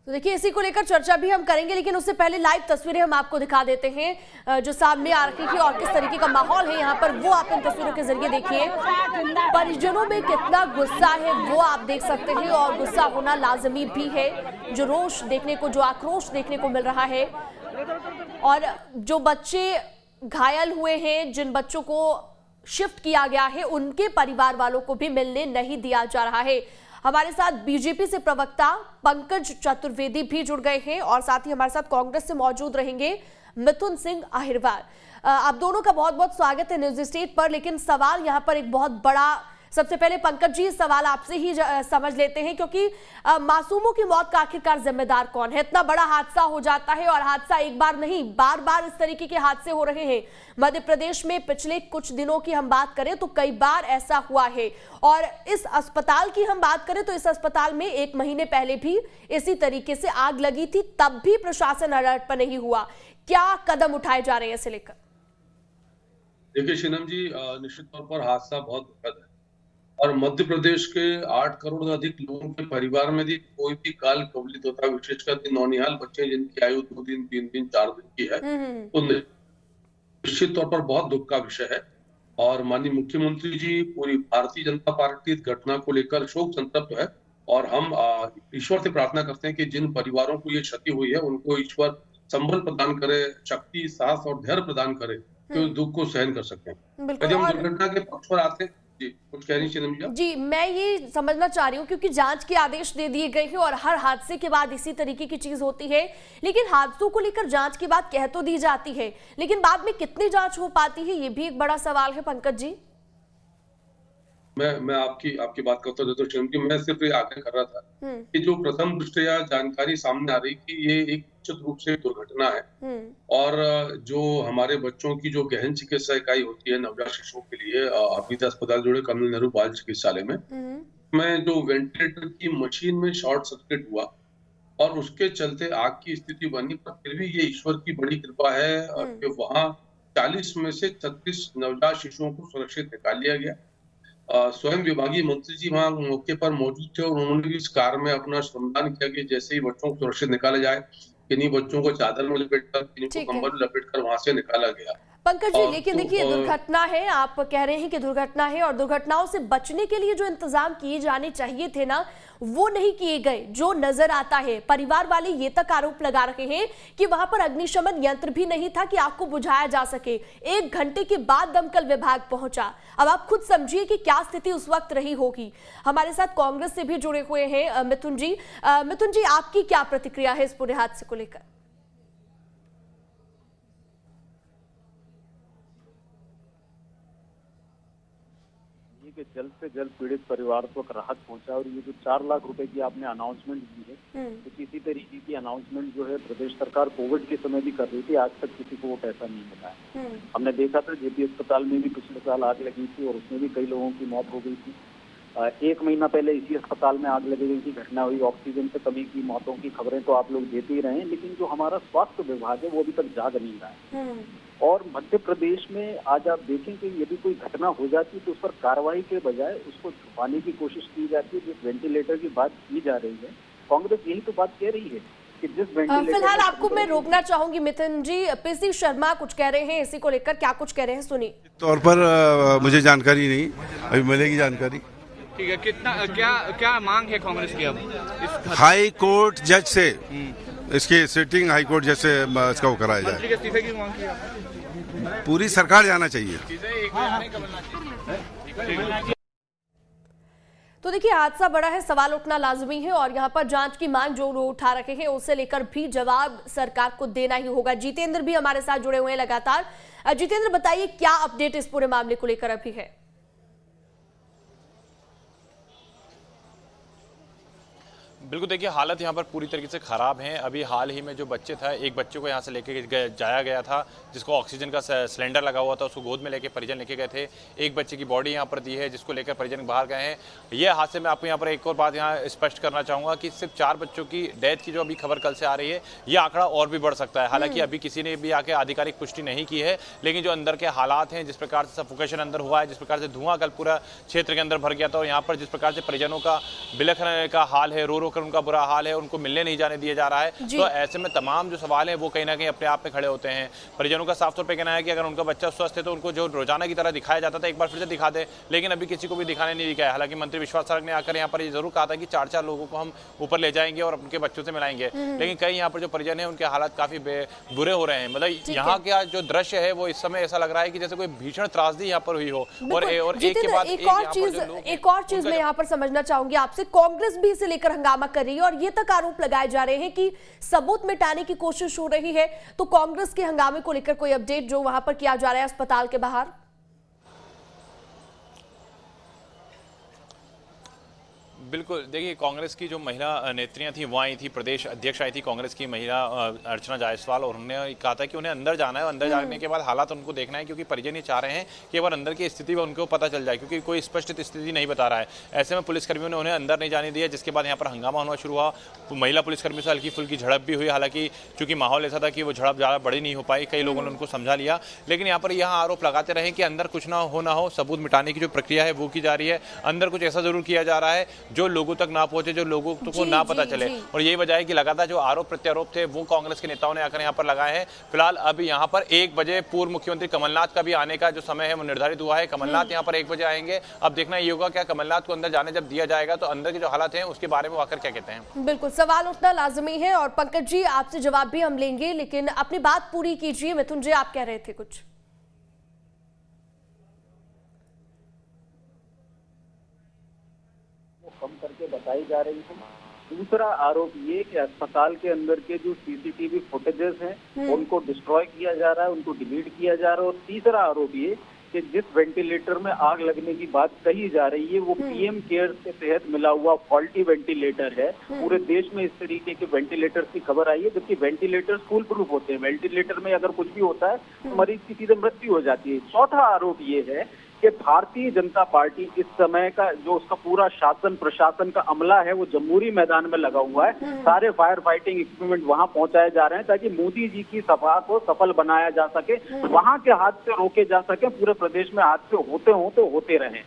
तो देखिए इसी को लेकर चर्चा भी हम करेंगे, लेकिन उससे पहले लाइव तस्वीरें हम आपको दिखा देते हैं जो सामने आ रही थी और किस तरीके का माहौल है यहाँ पर, वो आप इन तस्वीरों के जरिए देखिए। परिजनों में कितना गुस्सा है वो आप देख सकते हैं, और गुस्सा होना लाजमी भी है। जो रोष देखने को, जो आक्रोश देखने को मिल रहा है, और जो बच्चे घायल हुए हैं, जिन बच्चों को शिफ्ट किया गया है, उनके परिवार वालों को भी मिलने नहीं दिया जा रहा है। हमारे साथ बीजेपी से प्रवक्ता पंकज चतुर्वेदी भी जुड़ गए हैं, और साथ ही हमारे साथ कांग्रेस से मौजूद रहेंगे मिथुन सिंह अहिरवार। आप दोनों का बहुत बहुत स्वागत है न्यूज स्टेट पर। लेकिन सवाल यहाँ पर एक बहुत बड़ा, सबसे पहले पंकज जी सवाल आपसे ही समझ लेते हैं, क्योंकि मासूमों की मौत का आखिरकार जिम्मेदार कौन है? इतना बड़ा हादसा हो जाता है, और हादसा एक बार नहीं बार बार इस तरीके के हादसे हो रहे हैं। मध्य प्रदेश में पिछले कुछ दिनों की हम बात करें तो कई बार ऐसा हुआ है, और इस अस्पताल की हम बात करें तो इस अस्पताल में 1 महीने पहले भी इसी तरीके से आग लगी थी, तब भी प्रशासन अलर्ट पर नहीं हुआ। क्या कदम उठाए जा रहे हैं इसे लेकर? देखिए शीनम जी, निश्चित तौर पर हादसा बहुत दुखद है, और मध्य प्रदेश के 8 करोड़ से अधिक लोगों के परिवार में भी कोई भी काल कवलित होता है, विशेषकर नौनिहाल बच्चे जिनकी आयु 2 दिन, 3 दिन, 4 दिन की है, तो निश्चित तौर पर बहुत दुख का विषय है। और माननीय मुख्यमंत्री जी, पूरी भारतीय जनता पार्टी इस घटना को लेकर शोक संतप्त है, और हम ईश्वर से प्रार्थना करते हैं कि जिन परिवारों को ये क्षति हुई है उनको ईश्वर संबल प्रदान करे, शक्ति, साहस और धैर्य प्रदान करे कि उस दुख को सहन कर सकें। यदि हम दुर्घटना के पक्ष पर आते हैं, कुछ कह रही शीनम जी, मैं ये समझना चाह रही हूँ, क्योंकि जांच के आदेश दे दिए गए हैं और हर हादसे के बाद इसी तरीके की चीज होती है, लेकिन हादसों को लेकर जांच के बाद कह तो दी जाती है, लेकिन बाद में कितनी जांच हो पाती है, ये भी एक बड़ा सवाल है पंकज जी। मैं आपकी बात करता हूँ, तो मैं सिर्फ ये आग्रह कर रहा था कि जो प्रथम दृष्टया जानकारी सामने आ रही कि ये एक निश्चित रूप से दुर्घटना है, और जो हमारे बच्चों की जो गहन चिकित्सा इकाई होती है नवजात शिशुओं के लिए, अभी अस्पताल जुड़े कमल नेहरू बाल चिकित्सालय में जो वेंटिलेटर की मशीन में शॉर्ट सर्किट हुआ और उसके चलते आग की स्थिति बनी, पर फिर भी ये ईश्वर की बड़ी कृपा है कि वहां 40 में से 36 नवजात शिशुओं को सुरक्षित निकाल लिया गया। स्वयं विभागीय मंत्री जी वहां मौके पर मौजूद थे, और उन्होंने भी इस कार्य में अपना श्रमदान किया कि जैसे ही बच्चों को सुरक्षित निकाला जाए, किन्हीं बच्चों को चादर में लपेटकर, किन्हीं को कंबल में लपेटकर वहां से निकाला गया। पंकज जी, लेकिन देखिए दुर्घटना है, आप कह रहे हैं कि दुर्घटना है, और दुर्घटनाओं से बचने के लिए जो इंतजाम किए जाने चाहिए थे ना, वो नहीं किए गए। जो नजर आता है, परिवार वाले ये तक आरोप लगा रहे हैं कि वहां पर अग्निशमन यंत्र भी नहीं था कि आग को बुझाया जा सके। 1 घंटे के बाद दमकल विभाग पहुंचा। अब आप खुद समझिए कि क्या स्थिति उस वक्त रही होगी। हमारे साथ कांग्रेस से भी जुड़े हुए हैं मिथुन जी। मिथुन जी, आपकी क्या प्रतिक्रिया है इस पूरे हादसे को लेकर? कि जल्द से जल्द पीड़ित परिवार को राहत पहुंचा, और ये जो 4 लाख रुपए की आपने अनाउंसमेंट दी है, तो किसी तरीके की अनाउंसमेंट जो है प्रदेश सरकार कोविड के समय भी कर रही थी, आज तक किसी को वो पैसा नहीं मिला है। हमने देखा था जेपी अस्पताल में भी पिछले साल आग लगी थी, और उसमें भी कई लोगों की मौत हो गई थी। 1 महीना पहले इसी अस्पताल में आग लगने की घटना हुई, ऑक्सीजन से कमी की मौतों की खबरें तो आप लोग देते ही रहे हैं, लेकिन जो हमारा स्वास्थ्य विभाग है वो अभी तक जाग नहीं रहा है। और मध्य प्रदेश में आज आप देखें कि यदि कोई घटना हो जाती है तो उस पर कार्रवाई के बजाय उसको छुपाने की कोशिश की जाती है। जिस वेंटिलेटर की बात की जा रही है, कांग्रेस यही तो बात कह रही है कि जिस वेंटिलेटर, फिलहाल आपको मैं रोकना चाहूंगी मिथुन जी। पीसी शर्मा कुछ कह रहे हैं इसी को लेकर, क्या कुछ कह रहे हैं सुनिए। तौर पर मुझे जानकारी नहीं, अभी मिलेगी जानकारी। ठीक है, कितना क्या मांग है कांग्रेस की अब? हाई कोर्ट जज से इसकी सिटिंग हाई कोर्ट जज से इसका वो कराया जाए। मंत्री के इस्तीफे की मांग की पूरी सरकार जाना चाहिए। तो देखिए हादसा बड़ा है, सवाल उठना लाजमी है, और यहाँ पर जांच की मांग जो लोग उठा रखे हैं उसे लेकर भी जवाब सरकार को देना ही होगा। जितेंद्र भी हमारे साथ जुड़े हुए हैं लगातार। जितेंद्र, बताइए क्या अपडेट इस पूरे मामले को लेकर अभी है? बिल्कुल, देखिए हालत यहाँ पर पूरी तरीके से ख़राब है। अभी हाल ही में जो बच्चे था, एक बच्चे को यहाँ से लेके जाया गया था जिसको ऑक्सीजन का सिलेंडर लगा हुआ था, उसको गोद में लेके परिजन लेके गए थे। एक बच्चे की बॉडी यहाँ पर दी है जिसको लेकर परिजन बाहर गए हैं। ये हादसे में आपको यहाँ पर एक और बात यहाँ स्पष्ट करना चाहूँगा कि सिर्फ 4 बच्चों की डेथ की जो अभी खबर कल से आ रही है, ये आंकड़ा और भी बढ़ सकता है। हालांकि अभी किसी ने भी आके आधिकारिक पुष्टि नहीं की है, लेकिन जो अंदर के हालात हैं, जिस प्रकार से सफोकेशन अंदर हुआ है, जिस प्रकार से धुआं कल पूरा क्षेत्र के अंदर भर गया था, और यहाँ पर जिस प्रकार से परिजनों का बिलखने का हाल है, रो रो कर उनका बुरा हाल है, उनको मिलने नहीं जाने दिया जा रहा है। तो ऐसे में तमाम जो सवाल हैं वो कहीं ना कहीं अपने आप में खड़े होते हैं। परिजनों का साफ तौर पे कहना है कि अगर उनका बच्चा स्वस्थ है तो उनको जो रोजाना की तरह दिखाया जाता था एक बार फिर से दिखा दे, लेकिन अभी किसी को भी दिखाने नहीं दिखाया। हालांकि मंत्री विश्वास सारंग ने आकर यहाँ पर ये जरूर कहा था कि 4-4 लोगों को हम ऊपर ले जाएंगे और उनके बच्चों से मिलाएंगे, लेकिन कई यहाँ पर जो परिजन है उनके हालात काफी बुरे हो रहे हैं। मतलब यहाँ का जो दृश्य है वो इस समय ऐसा लग रहा है कि जैसे कोई भीषण त्रासदी यहाँ पर हुई हो। और एक के बाद एक और चीज मैं यहाँ पर समझना चाहूंगी आपसे, कांग्रेस भी इसे लेकर हंगामा कर रही है और ये तक आरोप लगाए जा रहे हैं कि सबूत मिटाने की कोशिश हो रही है। तो कांग्रेस के हंगामे को लेकर कोई अपडेट जो वहां पर किया जा रहा है अस्पताल के बाहर? बिल्कुल, देखिए कांग्रेस की जो महिला नेत्रियां थी वो आई थी, प्रदेश अध्यक्ष आई थी कांग्रेस की महिला अर्चना जायसवाल, और उन्होंने कहा था कि उन्हें अंदर जाना है, अंदर जाने के बाद हालात उनको देखना है, क्योंकि परिजन ये चाह रहे हैं कि एक बार अंदर की स्थिति में उनको पता चल जाए, क्योंकि कोई स्पष्ट स्थिति नहीं बता रहा है। ऐसे में पुलिसकर्मियों ने उन्हें अंदर नहीं जाने दिया, जिसके बाद यहाँ पर हंगामा होना शुरू हुआ। महिला पुलिसकर्मी से हल्की फुल्की झड़प भी हुई, हालांकि चूंकि माहौल ऐसा था कि वो झड़प ज़्यादा बड़ी नहीं हो पाई, कई लोगों ने उनको समझा लिया। लेकिन यहाँ पर यह आरोप लगाते रहे कि अंदर कुछ ना हो, सबूत मिटाने की जो प्रक्रिया है वो की जा रही है। अंदर कुछ ऐसा जरूर किया जा रहा है जो लोगों तक ना पहुंचे, जो लोगों को ना पता चले। और यही वजह है कि लगातार जो आरोप प्रत्यारोप थे वो कांग्रेस के नेताओं ने आकर यहाँ पर लगाए हैं। फिलहाल अभी यहाँ पर 1 बजे पूर्व मुख्यमंत्री कमलनाथ का भी आने का जो समय है वो निर्धारित हुआ है। कमलनाथ यहाँ पर 1 बजे आएंगे। अब देखना ये होगा क्या कमलनाथ को अंदर जाने जब दिया जाएगा तो अंदर के जो हालात हैं उसके बारे में आकर क्या कहते हैं। बिल्कुल, सवाल उठना लाजमी है और पंकज जी आपसे जवाब भी हम लेंगे, लेकिन अपनी बात पूरी कीजिए। मिथुन जी आप कह रहे थे कुछ? कम करके बताई जा रही है। दूसरा आरोप ये कि अस्पताल के अंदर के जो सीसीटीवी फुटेजेस हैं उनको डिस्ट्रॉय किया जा रहा है, उनको डिलीट किया जा रहा है। और तीसरा आरोप ये कि जिस वेंटिलेटर में आग लगने की बात कही जा रही है वो पीएम केयर के तहत मिला हुआ फॉल्टी वेंटिलेटर है। पूरे देश में इस तरीके के वेंटिलेटर की खबर आई है, जबकि वेंटिलेटर फुल प्रूफ होते हैं। वेंटिलेटर में अगर कुछ भी होता है तो मरीज की सीधे मृत्यु हो जाती है। चौथा आरोप ये है कि भारतीय जनता पार्टी इस समय का जो उसका पूरा शासन प्रशासन का अमला है वो जमहूरी मैदान में लगा हुआ है। सारे फायर फाइटिंग इक्विपमेंट वहां पहुंचाए जा रहे हैं ताकि मोदी जी की सभा को सफल बनाया जा सके, वहां के हादसे रोके जा सके, पूरे प्रदेश में हादसे होते रहे।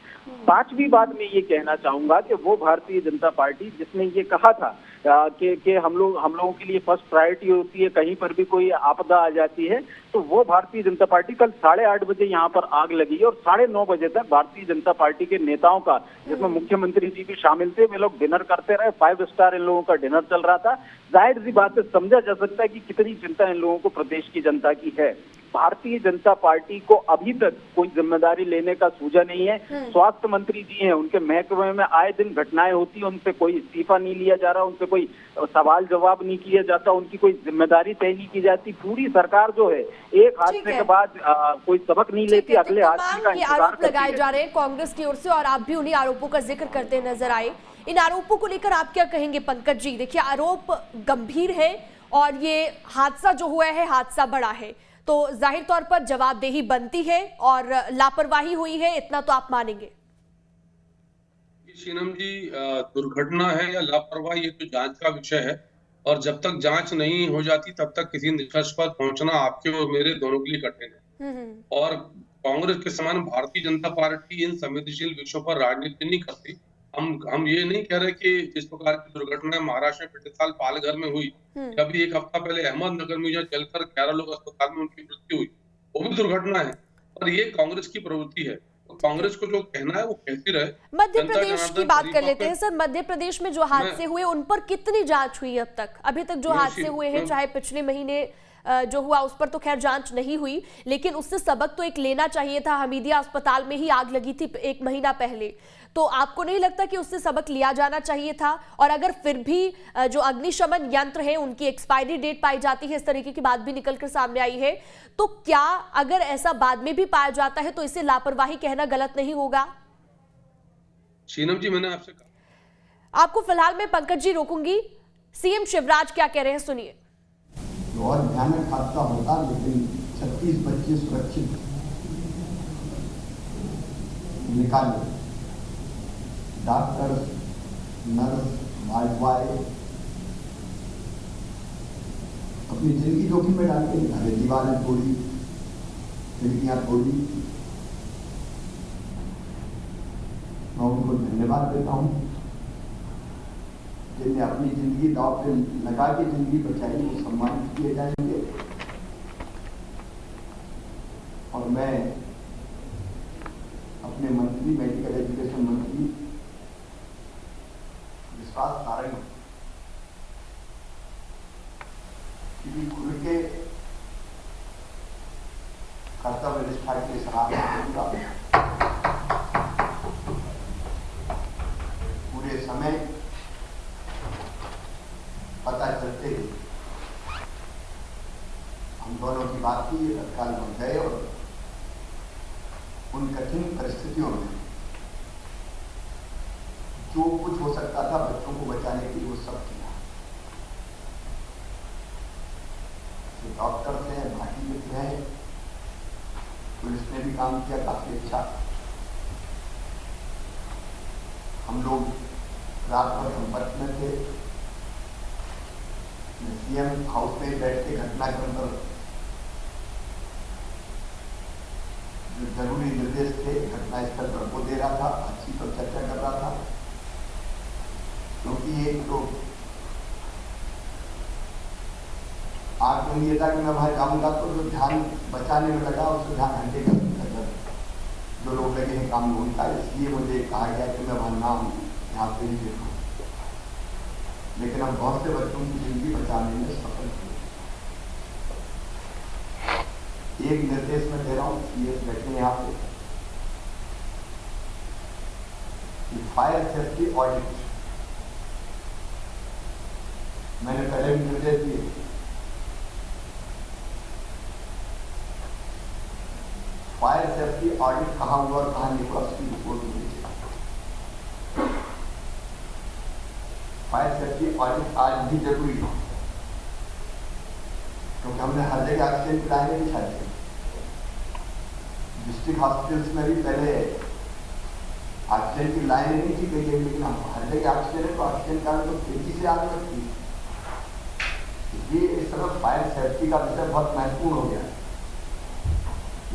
पांचवी बात मैं ये कहना चाहूंगा कि वो भारतीय जनता पार्टी जिसने ये कहा था कि हम लोगों के लिए फर्स्ट प्रायोरिटी होती है, कहीं पर भी कोई आपदा आ जाती है, तो वो भारतीय जनता पार्टी कल 8:30 बजे यहाँ पर आग लगी और 9:30 बजे तक भारतीय जनता पार्टी के नेताओं का, जिसमें मुख्यमंत्री जी भी शामिल थे, वे लोग डिनर करते रहे। 5 स्टार इन लोगों का डिनर चल रहा था। जाहिर सी बात है, समझा जा सकता है कि कितनी चिंता इन लोगों को प्रदेश की जनता की है। भारतीय जनता पार्टी को अभी तक कोई जिम्मेदारी लेने का सूझा नहीं है। स्वास्थ्य मंत्री जी हैं, उनके महकमे में आए दिन घटनाएं होती है, उनसे कोई इस्तीफा नहीं लिया जा रहा, उनसे कोई सवाल जवाब नहीं किया जाता, उनकी कोई जिम्मेदारी तय नहीं की जाती। पूरी सरकार जो है एक हादसे के बाद कोई सबक नहीं लेती, अगले हादसे का इंतजार आरोप लगाए जा रहे हैं कांग्रेस की ओर से और आप भी उन्हीं आरोपों का जिक्र करते नजर आए। इन आरोपों को लेकर आप क्या कहेंगे पंकज जी? देखिए, आरोप गंभीर है और ये हादसा जो हुआ है हादसा बड़ा है, तो जाहिर तौर पर जवाबदेही बनती है और लापरवाही हुई है, इतना तो आप मानेंगे? शीनम जी, दुर्घटना है या लापरवाही ये तो जांच का विषय है और जब तक जांच नहीं हो जाती तब तक किसी निष्कर्ष पर पहुंचना आपके और मेरे दोनों के लिए कठिन है। और कांग्रेस के समान भारतीय जनता पार्टी इन संवेदनशील विषयों पर राजनीति नहीं करती। हम ये नहीं कह रहे कि जिस प्रकार की दुर्घटना महाराष्ट्र में पिछले साल पालघर में हुई, अभी 1 हफ्ता पहले अहमदनगर में जहाँ जलकर 11 लोग अस्पताल में उनकी मृत्यु हुई, वो भी दुर्घटना है और ये कांग्रेस की प्रवृत्ति है। तो कांग्रेस को जो कहना है वो कहती रहे। मध्य प्रदेश की बात कर लेते हैं सर। मध्य प्रदेश में जो हादसे हुए उन पर कितनी जांच हुई अब तक? अभी तक जो हादसे हुए हैं, चाहे पिछले महीने जो हुआ उस पर तो खैर जांच नहीं हुई, लेकिन उससे सबक तो एक लेना चाहिए था। हमीदिया अस्पताल में ही आग लगी थी 1 महीना पहले, तो आपको नहीं लगता कि उससे सबक लिया जाना चाहिए था? और अगर फिर भी जो अग्निशमन यंत्र है उनकी एक्सपायरी डेट पाई जाती है, इस तरीके की बात भी निकलकर सामने आई है, तो क्या अगर ऐसा बाद में भी पाया जाता है तो इसे लापरवाही कहना गलत नहीं होगा? शीनम जी, मैंने आपसे कहा। आपको फिलहाल मैं पंकज जी रोकूंगी। सीएम शिवराज क्या कह रहे हैं, सुनिए। और भयानक हादसा होता, लेकिन 36 बच्चे सुरक्षित निकाले। डॉक्टर, नर्स, वार्ड अपनी जिंदगी जोखिम में डाल के निकाले। दीवारें तोड़ी, खिड़कियां तोड़ी। मैं उनको धन्यवाद देता हूं। जिनने अपनी जिंदगी दांव पे लगा के जिंदगी बचाई वो सम्मानित किए जाएंगे। और मैं अपने मंत्री, मेडिकल एजुकेशन मंत्री विश्वास सारंग की खुल के कर्तव्य निष्ठा के सराहना करूंगा। पूरे समय पता चलते ही हम दोनों की बात की, तत्काल बन गए और उन कठिन परिस्थितियों में जो कुछ हो सकता था बच्चों को बचाने के लिए वो सब किया। जो डॉक्टर्स हैं, भाटी मित्र हैं, पुलिस ने भी काम किया काफी अच्छा। हम लोग रात भर संपर्क में थे। सीएम हाउस में बैठ के घटनाक्रम पर जो जरूरी निर्देश थे घटनास्थल पर वो दे रहा था, अच्छी पर चर्चा कर रहा था। क्योंकि एक तो आग में ये था कि मैं वहां जाऊंगा तो जो ध्यान बचाने में लगा उसको ध्यान हटेगा जो लोग लगे हैं काम में उनका, इसलिए मुझे कहा गया कि मैं वहां नाम यहाँ पे नहीं देखा। लेकिन हम बहुत से बच्चों की जिंदगी बचाने में सफल हुए। एक निर्देश में दे रहा हूँ, सीएस बैठे यहाँ पे, कि फायर सेफ्टी ऑडिट मैंने पहले भी निर्देश दिए। फायर सेफ्टी ऑडिट कहाँ हुआ और कहाँ नहीं हुआ उसकी रिपोर्ट मिली। फायर सेफ्टी ऑडिट आज भी जरूरी है क्योंकि हमने हर जगह ऑक्सीजन की लाइनें बिछाई थी। डिस्ट्रिक्ट हॉस्पिटल्स में भी पहले ऑक्सीजन की लाइनें नहीं थी गई, लेकिन हम हर जगह ऑक्सीजन है तो ऑक्सीजन का तो तेजी से आगे बढ़ती है। इसलिए इस तरह फायर सेफ्टी का विषय बहुत महत्वपूर्ण हो गया है।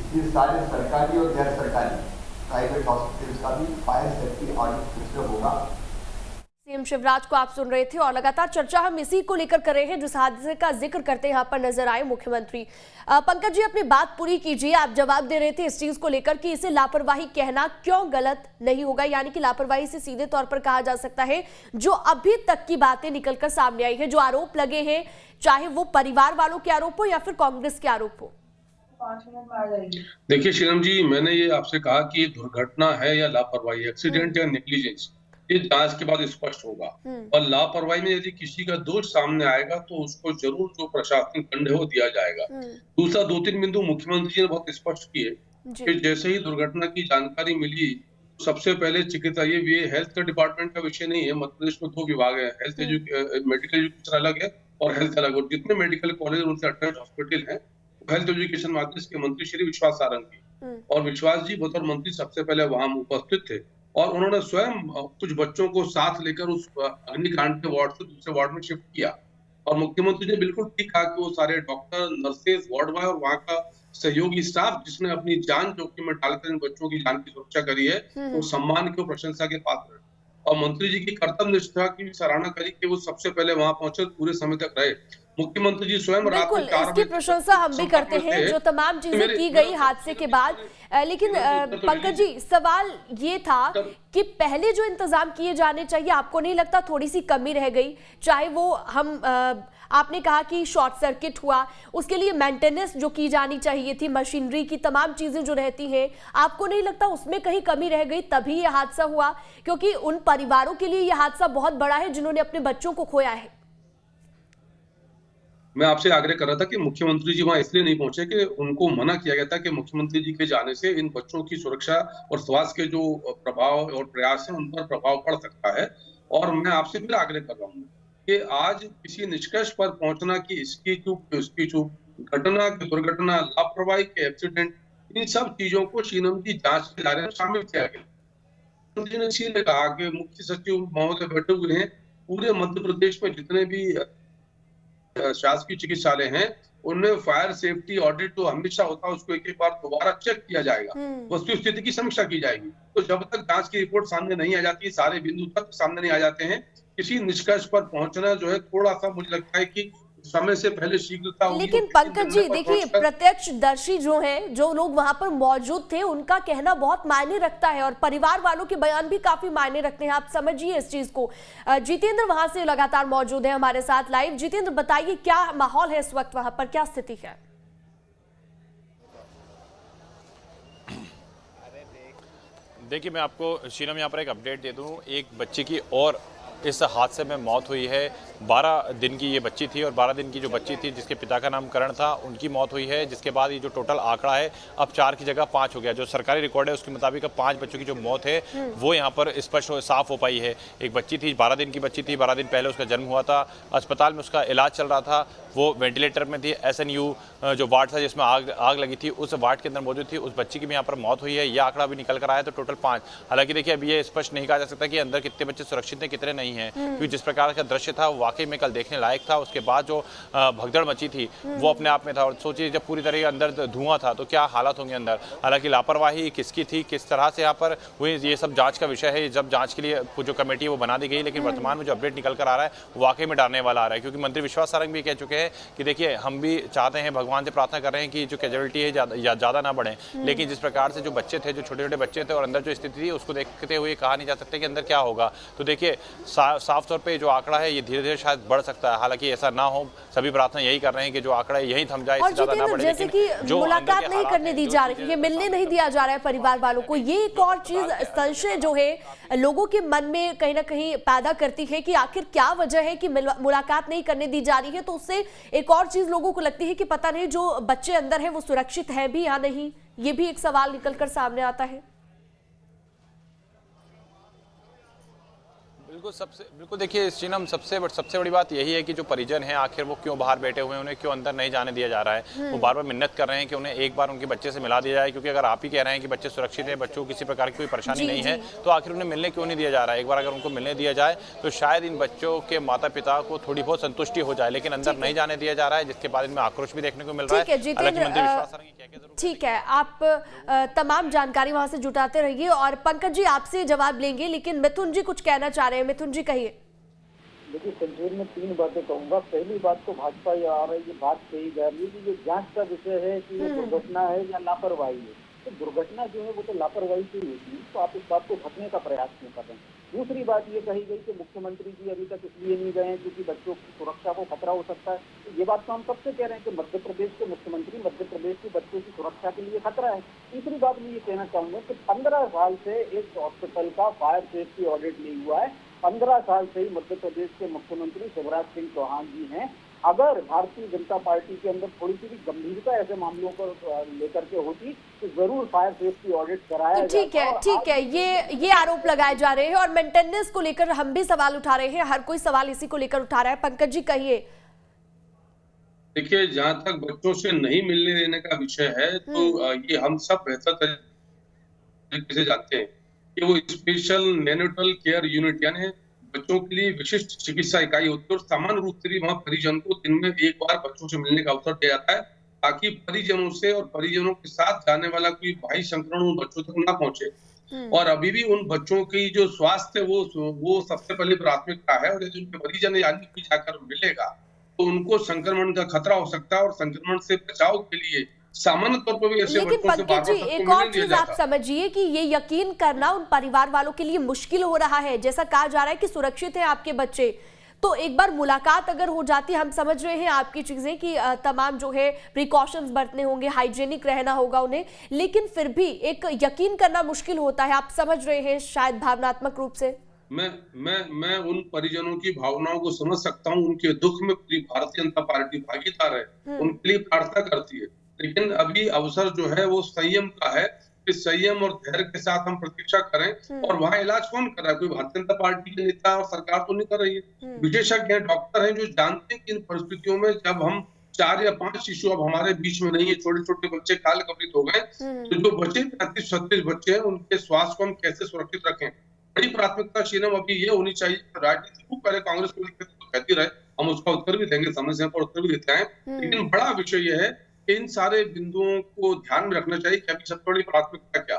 इसलिए सारे सरकारी और गैर सरकारी प्राइवेट हॉस्पिटल्स का भी फायर सेफ्टी ऑडिट फिर से होगा। सीएम शिवराज को आप सुन रहे थे और लगातार चर्चा हम इसी को लेकर कर रहे हैं जिस हादसे का जिक्र करते यहाँ पर नजर आए मुख्यमंत्री। पंकज जी, अपनी बात पूरी कीजिए। आप जवाब दे रहे थे इस चीज को लेकर कि इसे लापरवाही कहना क्यों गलत नहीं होगा, यानी कि लापरवाही से सीधे तौर पर कहा जा सकता है जो अभी तक की बातें निकलकर सामने आई है, जो आरोप लगे हैं, चाहे वो परिवार वालों के आरोप हो या फिर कांग्रेस के आरोप हो। देखिए शीलम जी, मैंने ये आपसे कहा कि दुर्घटना है या लापरवाही, एक्सीडेंट या नेग्लिजेंस, ये जांच के बाद स्पष्ट होगा। और लापरवाही में यदि किसी का दोष सामने आएगा तो उसको जरूर जो प्रशासनिक दंड है वो दिया जाएगा। दूसरा 2-3 बिंदु मुख्यमंत्री जी ने बहुत स्पष्ट किए कि जैसे ही दुर्घटना की जानकारी मिली सबसे पहले चिकित्सा, ये हेल्थ के डिपार्टमेंट का विषय नहीं है। मध्य प्रदेश में 2 विभाग है, मेडिकल एजुकेशन अलग है और हेल्थ अलग। और जितने मेडिकल कॉलेज उनसे अटैच हॉस्पिटल है हेल्थ एजुकेशन माध्यम के मंत्री श्री विश्वास सारंग जी, और विश्वास जी बतौर मंत्री सबसे पहले वहां उपस्थित थे और उन्होंने स्वयं कुछ बच्चों को साथ लेकर उस अग्निकांड के वार्ड से दूसरे वार्ड में शिफ्ट किया। और मुख्यमंत्री ने बिल्कुल ठीक कहा कि वो सारे डॉक्टर, नर्सेज, वार्ड बॉय और वहाँ का सहयोगी स्टाफ जिसने अपनी जान जोखिम में डालकर इन बच्चों की जान की सुरक्षा करी है, वो सम्मान की, प्रशंसा के पात्र है। और मंत्री जी की कर्तव्य निष्ठा की सराहना करी कि वो सबसे पहले वहां पहुंचे, पूरे समय तक रहे। मुख्यमंत्री जी स्वयं रात में 4 बजे इसकी प्रशंसा हम भी करते हैं जो तमाम चीजें की गई हादसे के बाद। लेकिन पंकज जी, सवाल ये था कि पहले जो इंतजाम किए जाने चाहिए, आपको नहीं लगता थोड़ी सी कमी रह गई? चाहे वो आपने कहा कि शॉर्ट सर्किट हुआ, उसके लिए मेंटेनेंस जो की जानी चाहिए थी, मशीनरी की तमाम चीजें जो रहती हैं, आपको नहीं लगता उसमें कहीं कमी रह गई तभी ये हादसा हुआ? क्योंकि उन परिवारों के लिए यह हादसा बहुत बड़ा है जिन्होंने अपने बच्चों को खोया है। मैं आपसे आग्रह कर रहा था कि मुख्यमंत्री जी वहां इसलिए नहीं पहुंचे कि उनको मना किया गया था कि मुख्यमंत्री जी के जाने से इन बच्चों की सुरक्षा और स्वास्थ्य के जो प्रभाव और प्रयास हैं उन पर प्रभाव पड़ सकता है। और मैं आपसे फिर आग्रह कर रहा हूँ कि आज किसी निष्कर्ष पर पहुंचना कि इसकी चूक, उसकी चूक, घटना की दुर्घटना, लापरवाही के एक्सीडेंट, इन सब चीजों को शीलम की जांच के दायरे में शामिल किया गया। मुख्यमंत्री ने इसीलिए कहा कि मुख्य सचिव महोदय बैठे हुए हैं, पूरे मध्य प्रदेश में जितने भी शासकीय चिकित्सालय हैं उनमें फायर सेफ्टी ऑडिट तो हमेशा होता है, उसको एक बार दोबारा चेक किया जाएगा, वस्तु स्थिति की समीक्षा की जाएगी। तो जब तक जांच की रिपोर्ट सामने नहीं आ जाती, सारे बिंदु तक सामने नहीं आ जाते हैं, किसी निष्कर्ष पर पहुंचना जो है थोड़ा सा मुझे लगता है कि समय से पहले शीघ्रता होगी। लेकिन पंकज जी देखिए, प्रत्यक्षदर्शी जो हैं, जो लोग वहां पर मौजूद थे, उनका कहना बहुत मायने रखता है और परिवार वालों के बयान भी काफी मायने रखते हैं। आप समझिए इस चीज को। जितेंद्र वहां से लगातार मौजूद है हमारे साथ लाइव। जितेंद्र, बताइए क्या माहौल है इस वक्त वहां पर, क्या स्थिति है? देखिए, मैं आपको शीनम यहाँ पर एक अपडेट दे दूँ। एक बच्ची की और इस हादसे में मौत हुई है। 12 दिन की ये बच्ची थी और 12 दिन की जो बच्ची थी जिसके पिता का नाम करण था, उनकी मौत हुई है। जिसके बाद ये जो टोटल आंकड़ा है अब 4 की जगह 5 हो गया। जो सरकारी रिकॉर्ड है उसके मुताबिक अब 5 बच्चों की जो मौत है वो यहाँ पर स्पष्ट साफ हो पाई है। एक बच्ची थी, 12 दिन की बच्ची थी, 12 दिन पहले उसका जन्म हुआ था। अस्पताल में उसका इलाज चल रहा था, वो वेंटिलेटर में थी। SNU जो वार्ड था जिसमें आग लगी थी, उस वार्ड के अंदर मौजूद थी। उस बच्ची की भी यहाँ पर मौत हुई है। यह आंकड़ा अभी निकल कर आया तो टोटल 5। हालांकि देखिए, अभी ये स्पष्ट नहीं कहा जा सकता कि अंदर कितने बच्चे सुरक्षित हैं कितने नहीं हैं, क्योंकि जिस प्रकार का दृश्य था वाकई में कल देखने लायक था। उसके बाद जो भगदड़ मची थी वो अपने आप में था। और सोचिए, जब पूरी तरह अंदर धुआं था तो क्या हालात होंगे अंदर। हालांकि लापरवाही किसकी थी, किस तरह से यहाँ पर हुई, ये सब जांच का विषय है। जब जांच के लिए जो कमेटी है वो बना दी गई, लेकिन वर्तमान में जो अपडेट निकल कर आ रहा है वाकई में डरने वाला आ रहा है। क्योंकि मंत्री विश्वास सारंग भी कह चुके हैं कि देखिए, हम भी चाहते हैं, भगवान से प्रार्थना कर रहे हैं कि जो कैजुअलिटी है ज़्यादा ना बढ़े, लेकिन जिस प्रकार से जो बच्चे थे, जो छोटे छोटे बच्चे थे और अंदर जो स्थिति थी, उसको देखते हुए कहा नहीं जा सकता कि अंदर क्या होगा। तो देखिए, साफ तौर पर जो आंकड़ा है ये धीरे धीरे शायद बढ़ सकता है। हालांकि ऐसा ना हो, सभी प्रार्थना यही कर रहे हैं कि जो आंकड़ा है यही थम जाए, और जैसे कि मुलाकात नहीं करने दी जा रही है, मिलने नहीं दिया जा रहा है परिवार वालों को, ये एक और चीज संशय जो है लोगों के मन में कहीं ना कहीं पैदा करती है कि आखिर क्या वजह है कि मुलाकात नहीं करने दी जा रही है। तो उससे एक और चीज लोगों को लगती है कि पता नहीं जो बच्चे अंदर है वो सुरक्षित है भी या नहीं। ये भी एक सवाल निकलकर सामने आता है। बिल्कुल देखिए शीनम, सबसे बड़ी बात यही है कि जो परिजन हैं आखिर वो क्यों बाहर बैठे हुए हैं, उन्हें क्यों अंदर नहीं जाने दिया जा रहा है। वो बार बार मिन्नत कर रहे हैं कि उन्हें एक बार उनके बच्चे से मिला दिया जाए, क्योंकि अगर आप ही कह रहे हैं कि बच्चे सुरक्षित हैं, बच्चों को किसी प्रकार की कोई परेशानी नहीं है, तो आखिर उन्हें मिलने क्यों नहीं दिया जा रहा है। एक बार अगर उनको मिलने दिया जाए तो शायद इन बच्चों के माता पिता को थोड़ी बहुत संतुष्टि हो जाए, लेकिन अंदर नहीं जाने दिया जा रहा है, जिसके बाद इनमें आक्रोश भी देखने को मिल रहा है। ठीक है, आप तमाम जानकारी वहां से जुटाते रहिए और पंकज जी आपसे जवाब लेंगे, लेकिन मिथुन जी कुछ कहना चाह रहे हैं। मिथुन जी कहिए। देखिए, संक्षेप में 3 बातें कहूंगा। पहली बात तो भाजपा ये आ रही है, बात कही जा रही है कि जो जांच का विषय है कि ये दुर्घटना है या लापरवाही है। तो दुर्घटना जो है वो तो लापरवाही से ही होती है, तो आप इस बात को ढकने का प्रयास क्यों कर रहे हैं। दूसरी बात ये कही गई कि मुख्यमंत्री जी अभी तक इसलिए नहीं गए हैं क्योंकि बच्चों की सुरक्षा को खतरा हो सकता है। तो ये बात तो हम कब से कह रहे हैं कि मध्य प्रदेश के मुख्यमंत्री मध्य प्रदेश के बच्चों की सुरक्षा के लिए खतरा है। तीसरी बात मैं ये कहना चाहूंगा कि 15 साल से इस हॉस्पिटल का फायर सेफ्टी ऑडिट नहीं हुआ है। 15 साल से ही मध्य प्रदेश के मुख्यमंत्री शिवराज सिंह चौहान जी हैं। अगर भारतीय जनता पार्टी के अंदर थोड़ी सी भी गंभीरता ऐसे मामलों पर लेकर के होती तो जरूर फायर सेफ्टी ऑडिट कराया जाता। ठीक है, ये आरोप लगाए जा रहे हैं और मेंटेनेंस को लेकर हम भी सवाल उठा रहे हैं, हर कोई सवाल इसी को लेकर उठा रहा है। पंकज जी कहिए। देखिए, जहां तक बच्चों से नहीं मिलने देने का विषय है तो ये हम सब बेहतर तरीके से जानते हैं कि वो स्पेशल नेनेटल केयर यूनिट यानी बच्चों के लिए विशिष्ट चिकित्सा इकाई होती है और सामान्य रूप से वहाँ परिजन को दिन में एक बार बच्चों से मिलने का अवसर दिया जाता है, ताकि परिजनों से और परिजनों के साथ जाने वाला कोई बाह्य संक्रमण उन बच्चों तक ना पहुंचे। और अभी भी उन बच्चों की जो स्वास्थ्य वो सबसे पहले प्राथमिकता है। और यदि उनके परिजन यानी कि जाकर मिलेगा तो उनको संक्रमण का खतरा हो सकता है और संक्रमण से बचाव के लिए सामान्य तौर पर भी ऐसे लेकिन पंकज जी एक और चीज आप समझिए कि ये यकीन करना उन परिवार वालों के लिए मुश्किल हो रहा है। जैसा कहा जा रहा है कि सुरक्षित है आपके बच्चे, तो एक बार मुलाकात अगर हो जाती, हम समझ रहे हैं आपकी चीजें कि तमाम जो है प्रिकॉशंस बरतने होंगे, हाइजीनिक रहना होगा उन्हें, लेकिन फिर भी एक यकीन करना मुश्किल होता है। आप समझ रहे हैं शायद भावनात्मक रूप से। मैं उन परिजनों की भावनाओं को समझ सकता हूँ। उनके दुख में पूरी भारतीय जनता पार्टी भागीदार है, उनके लिए प्रार्थना करती है। लेकिन अभी अवसर जो है वो संयम का है कि संयम और धैर्य के साथ हम प्रतीक्षा करें। और वहाँ इलाज कौन कर रहा है? कोई भारतीय जनता पार्टी के नेता और सरकार तो नहीं कर रही है। विशेषज्ञ डॉक्टर हैं जो जानते हैं कि इन परिस्थितियों में जब हम 4 या 5 शिशु अब हमारे बीच में नहीं है, छोटे छोटे बच्चे काल कवलित हो गए, तो जो बचे 35-36 बच्चे हैं उनके स्वास्थ्य को हम कैसे सुरक्षित रखें। बड़ी प्राथमिकता शीनम अभी ये होनी चाहिए। राजनीति को पहले कांग्रेस को कहती रहे, हम उसका उत्तर भी देंगे, समय समय पर उत्तर भी देते हैं, लेकिन बड़ा विषय यह है इन सारे बिंदुओं को ध्यान में रखना चाहिए कि अभी सबसे बड़ी प्राथमिकता क्या।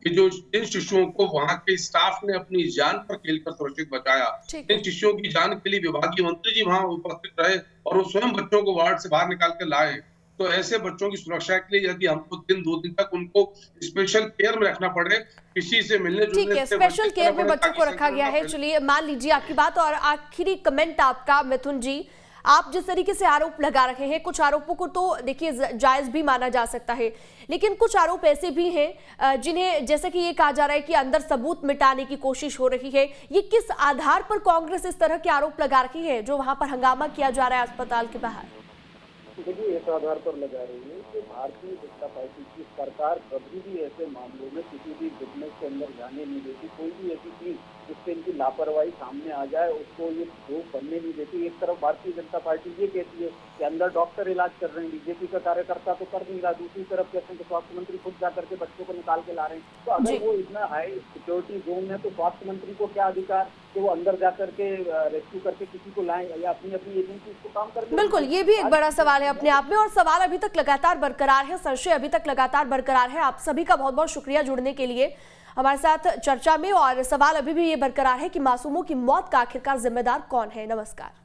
कि जो जिन शिशुओं को वहां के स्टाफ ने अपनी जान पर खेलकर सुरक्षित बचाया, इन शिशुओं की जान के लिए विभागीय मंत्री जी वहां उपस्थित रहे और वो स्वयं बच्चों को वार्ड से बाहर निकाल कर लाए। तो ऐसे बच्चों की सुरक्षा के लिए यदि हमको 2 दिन तक उनको स्पेशल केयर में रखना पड़े, किसी से मिलने ठीक है, स्पेशल केयर में बच्चों को रखा गया है। चलिए मान लीजिए आपकी बात। और आखिरी कमेंट आपका मिथुन जी, आप जिस तरीके से आरोप लगा रहे हैं, कुछ आरोपों को तो देखिए जायज भी माना जा सकता है, लेकिन कुछ आरोप ऐसे भी हैं जिन्हें जैसे कि ये कहा जा रहा है कि अंदर सबूत मिटाने की कोशिश हो रही है। ये किस आधार पर कांग्रेस इस तरह के आरोप लगा रही है जो वहां पर हंगामा किया जा रहा है अस्पताल के बाहर? देखिए, इस आधार पर लगा रही है कि भारतीय जनता पार्टी की सरकार कभी भी ऐसे मामलों में किसी भी बिजनेस के अंदर जाने नहीं देती। कोई भी ऐसी चीज जिससे इनकी लापरवाही सामने आ जाए उसको ये प्रूफ करने नहीं देती। एक तरफ भारतीय जनता पार्टी ये कहती है कि अंदर डॉक्टर इलाज कर रहे हैं, बीजेपी का कार्यकर्ता तो कर नहीं रहा, दूसरी तरफ कहते हैं कि स्वास्थ्य मंत्री खुद जाकर के बच्चों को निकाल के ला रहे हैं। तो अगर वो इतना हाई सिक्योरिटी जोन है तो स्वास्थ्य मंत्री को क्या अधिकार कि वो अंदर जाकर के रेस्क्यू करके किसी को लाएं या अपनी एजेंसी उसको काम करके? बिल्कुल, ये भी एक बड़ा सवाल है अपने आप में, और सवाल अभी तक लगातार बरकरार है, संशय अभी तक लगातार बरकरार है। आप सभी का बहुत बहुत शुक्रिया जुड़ने के लिए हमारे साथ चर्चा में। और सवाल अभी भी ये बरकरार है कि मासूमों की मौत का आखिरकार जिम्मेदार कौन है। नमस्कार।